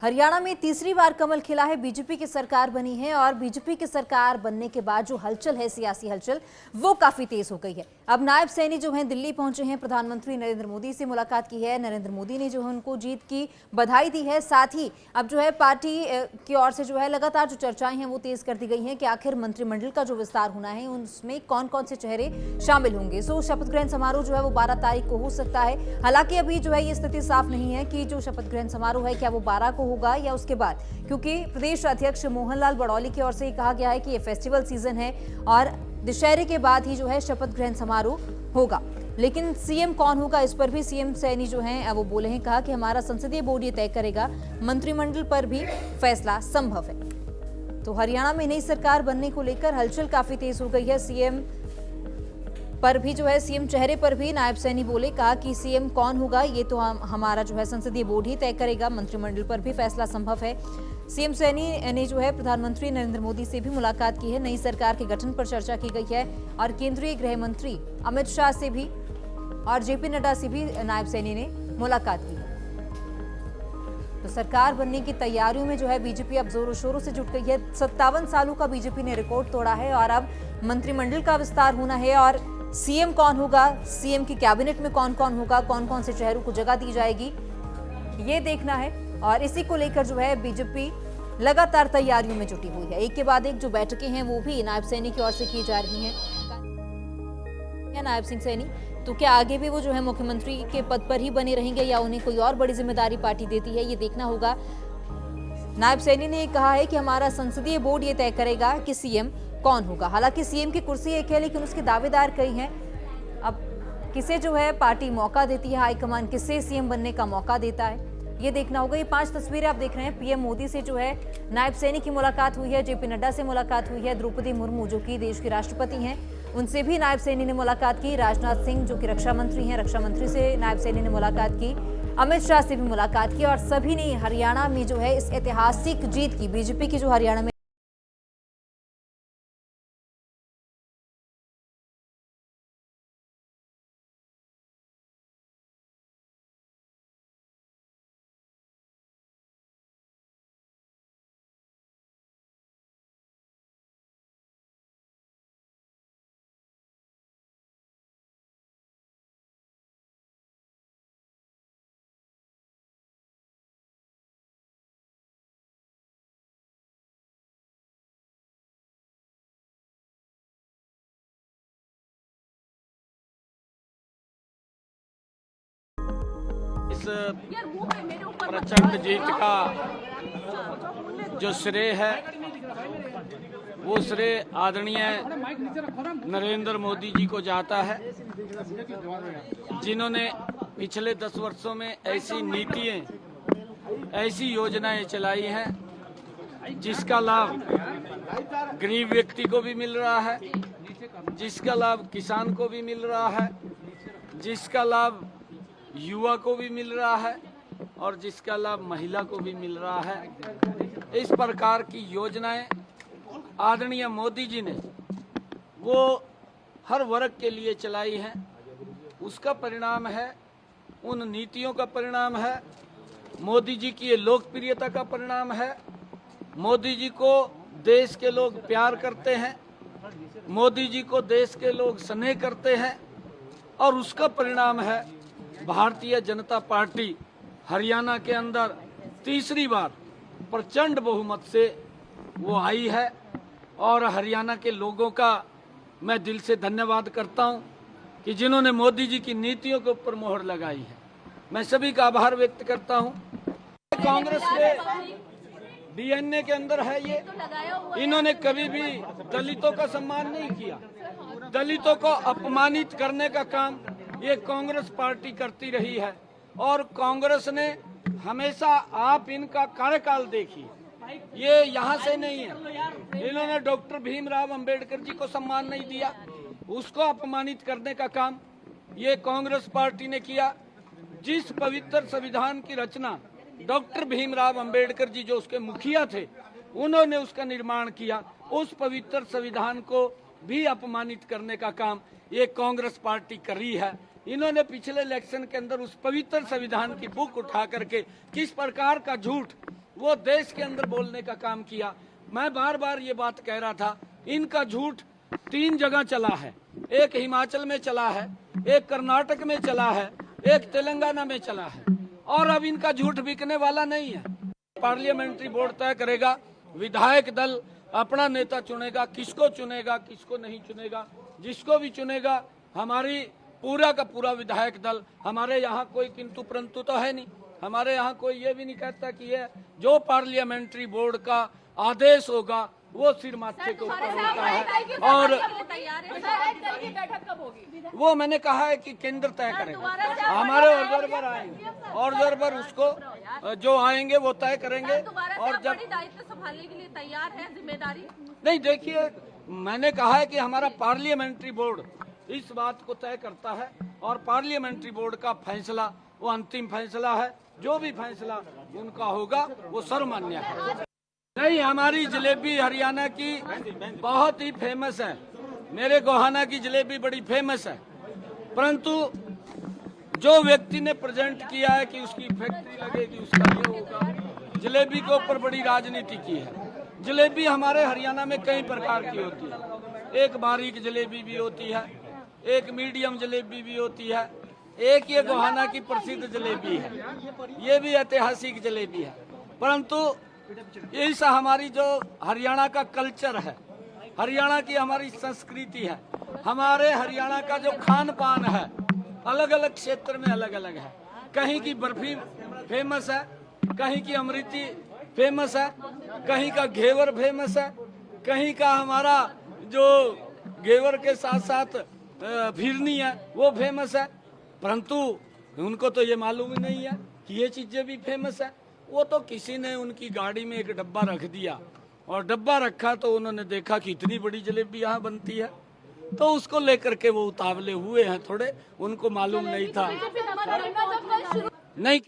हरियाणा में तीसरी बार कमल खिला है। बीजेपी की सरकार बनी है और बीजेपी की सरकार बनने के बाद जो हलचल है, सियासी हलचल, वो काफी तेज हो गई है। अब नायब सैनी जो हैं दिल्ली पहुंचे हैं, प्रधानमंत्री नरेंद्र मोदी से मुलाकात की है। नरेंद्र मोदी ने जो है उनको जीत की बधाई दी है। साथ ही अब जो है पार्टी की ओर से जो है लगातार जो चर्चाएं हैं वो तेज कर दी गई हैं कि आखिर मंत्रिमंडल का जो विस्तार होना है उसमें कौन कौन से चेहरे शामिल होंगे। सो शपथ ग्रहण समारोह जो है वो 12 तारीख को हो सकता है। हालांकि अभी जो है ये स्थिति साफ नहीं है कि जो शपथ ग्रहण समारोह है क्या वो 12 को होगा या उसके बाद, क्योंकि प्रदेश अध्यक्ष मोहनलाल बड़ौली की ओर से कहा गया है कि ये फेस्टिवल सीजन है और दशहरे के बाद ही जो है शपथ ग्रहण समारोह होगा। लेकिन सीएम कौन होगा इस पर भी सीएम सैनी जो हैं वो बोले हैं, कहा कि हमारा संसदीय बोर्ड ये तय करेगा, मंत्रिमंडल पर भी फैसला संभव है। तो हरियाणा में नई सरकार बनने को लेकर हलचल काफी तेज हो गई है। सीएम पर भी जो है, सीएम चेहरे पर भी नायब सैनी बोले, कहा कि सीएम कौन होगा ये तो हमारा जो है संसदीय बोर्ड ही तय करेगा, मंत्रिमंडल पर भी फैसला संभव है। सीएम सैनी ने जो है प्रधानमंत्री नरेंद्र मोदी से भी मुलाकात की है। नई सरकार के गठन पर चर्चा की गई है और केंद्रीय गृह मंत्री अमित शाह से भी और जेपी नड्डा से भी नायब सैनी ने मुलाकात की। तो सरकार बनने की तैयारियों में जो है बीजेपी अब जोरों शोरों से जुट गई है। 57 सालों का बीजेपी ने रिकॉर्ड तोड़ा है और अब मंत्रिमंडल का विस्तार होना है और सीएम कौन होगा, सीएम की कैबिनेट में कौन कौन होगा, कौन कौन से चेहरों को जगह दी जाएगी, ये देखना है। और इसी को लेकर जो है बीजेपी लगातार तैयारियों में जुटी हुई है। एक के बाद एक जो बैठकें हैं वो भी नायब सैनी की ओर से की जा रही हैं। नायब सिंह सैनी तो क्या आगे भी वो जो है मुख्यमंत्री के पद पर ही बने रहेंगे या उन्हें कोई और बड़ी जिम्मेदारी पार्टी देती है, ये देखना होगा। नायब सैनी ने कहा है कि हमारा संसदीय बोर्ड ये तय करेगा कि सीएम कौन होगा। हालांकि सीएम की कुर्सी एक है लेकिन उसके दावेदार कई हैं। अब किसे जो है पार्टी मौका देती है, हाईकमान किसे सीएम बनने का मौका देता है, ये देखना होगा। ये 5 तस्वीरें आप देख रहे हैं। पीएम मोदी से जो है नायब सैनी की मुलाकात हुई है, जेपी नड्डा से मुलाकात हुई है, द्रौपदी मुर्मू जो कि देश की राष्ट्रपति हैं उनसे भी नायब सैनी ने मुलाकात की, राजनाथ सिंह जो कि रक्षा मंत्री हैं, रक्षा मंत्री से नायब सैनी ने मुलाकात की, अमित शाह से भी मुलाकात की और सभी ने हरियाणा में जो है इस ऐतिहासिक जीत की, बीजेपी की जो हरियाणा में इस प्रचंड जीत का जो श्रेय है वो श्रेय आदरणीय नरेंद्र मोदी जी को जाता है, जिन्होंने पिछले 10 वर्षों में ऐसी नीतियां, ऐसी योजनाएं चलाई हैं जिसका लाभ गरीब व्यक्ति को भी मिल रहा है, जिसका लाभ किसान को भी मिल रहा है, जिसका लाभ युवा को भी मिल रहा है और जिसका लाभ महिला को भी मिल रहा है। इस प्रकार की योजनाएं आदरणीय मोदी जी ने वो हर वर्ग के लिए चलाई हैं। उसका परिणाम है, उन नीतियों का परिणाम है, मोदी जी की ये लोकप्रियता का परिणाम है। मोदी जी को देश के लोग प्यार करते हैं, मोदी जी को देश के लोग स्नेह करते हैं और उसका परिणाम है भारतीय जनता पार्टी हरियाणा के अंदर तीसरी बार प्रचंड बहुमत से वो आई है। और हरियाणा के लोगों का मैं दिल से धन्यवाद करता हूं कि जिन्होंने मोदी जी की नीतियों के ऊपर मोहर लगाई है। मैं सभी का आभार व्यक्त करता हूं। कांग्रेस के डीएनए के अंदर है ये, इन्होंने कभी भी दलितों का सम्मान नहीं किया। दलितों को अपमानित करने का काम ये कांग्रेस पार्टी करती रही है और कांग्रेस ने हमेशा, आप इनका कार्यकाल देखिए, ये यहाँ से नहीं है, इन्होंने डॉक्टर भीमराव अंबेडकर जी को सम्मान नहीं दिया, उसको अपमानित करने का काम ये कांग्रेस पार्टी ने किया। जिस पवित्र संविधान की रचना डॉक्टर भीमराव अंबेडकर जी जो उसके मुखिया थे उन्होंने उसका निर्माण किया, उस पवित्र संविधान को भी अपमानित करने का काम ये कांग्रेस पार्टी कर रही है। इन्होंने पिछले इलेक्शन के अंदर उस पवित्र संविधान की बुक उठा करके किस प्रकार का झूठ वो देश के अंदर बोलने का काम किया। मैं बार बार ये बात कह रहा था, इनका झूठ 3 जगह चला है। एक हिमाचल में चला है, एक कर्नाटक में चला है, एक तेलंगाना में चला है, और अब इनका झूठ बिकने वाला नहीं है। पार्लियामेंट्री बोर्ड तय करेगा, विधायक दल अपना नेता चुनेगा, किसको चुनेगा किसको नहीं चुनेगा। जिसको भी चुनेगा, हमारी पूरा का पूरा विधायक दल, हमारे यहाँ कोई किंतु परंतु तो है नहीं। हमारे यहाँ कोई ये भी नहीं कहता कि ये जो पार्लियामेंट्री बोर्ड का आदेश होगा वो सिर माथे के ऊपर होता है। और वो मैंने कहा है कि केंद्र तय करेगा, हमारे ऑब्जर्वर आएंगे, ऑब्जर्वर उसको जो आएंगे वो तय करेंगे। और जब दायित्व संभालने के लिए तैयार है, जिम्मेदारी नहीं, देखिए मैंने कहा है कि हमारा पार्लियामेंट्री बोर्ड इस बात को तय करता है, और पार्लियामेंट्री बोर्ड का फैसला वो अंतिम फैसला है। जो भी फैसला उनका होगा वो सर्वमान्य है। नहीं, हमारी जलेबी हरियाणा की बहुत ही फेमस है। मेरे गोहाना की जलेबी बड़ी फेमस है, परंतु जो व्यक्ति ने प्रेजेंट किया है कि उसकी फैक्ट्री लगेगी, उसका ये होगा, जलेबी के ऊपर बड़ी राजनीति की है। जलेबी हमारे हरियाणा में कई प्रकार की होती है। एक बारीक जलेबी भी होती है, एक मीडियम जलेबी भी होती है, एक ये गोहाना की प्रसिद्ध जलेबी है, ये भी ऐतिहासिक जलेबी है। परंतु इस हमारी जो हरियाणा का कल्चर है, हरियाणा की हमारी संस्कृति है, हमारे हरियाणा का जो खान पान है, अलग अलग क्षेत्र में अलग अलग है। कहीं की बर्फी फेमस है, कहीं की अमृति फेमस है, कहीं का घेवर फेमस है, कहीं का हमारा जो घेवर के साथ साथ फिरनी है वो फेमस है। परंतु उनको तो ये मालूम ही नहीं है कि ये चीजें भी फेमस है। वो तो किसी ने उनकी गाड़ी में एक डब्बा रख दिया, और डब्बा रखा तो उन्होंने देखा कि इतनी बड़ी जलेबी यहाँ बनती है, तो उसको लेकर के वो उतावले हुए हैं थोड़े, उनको मालूम नहीं था। नहीं, क्यों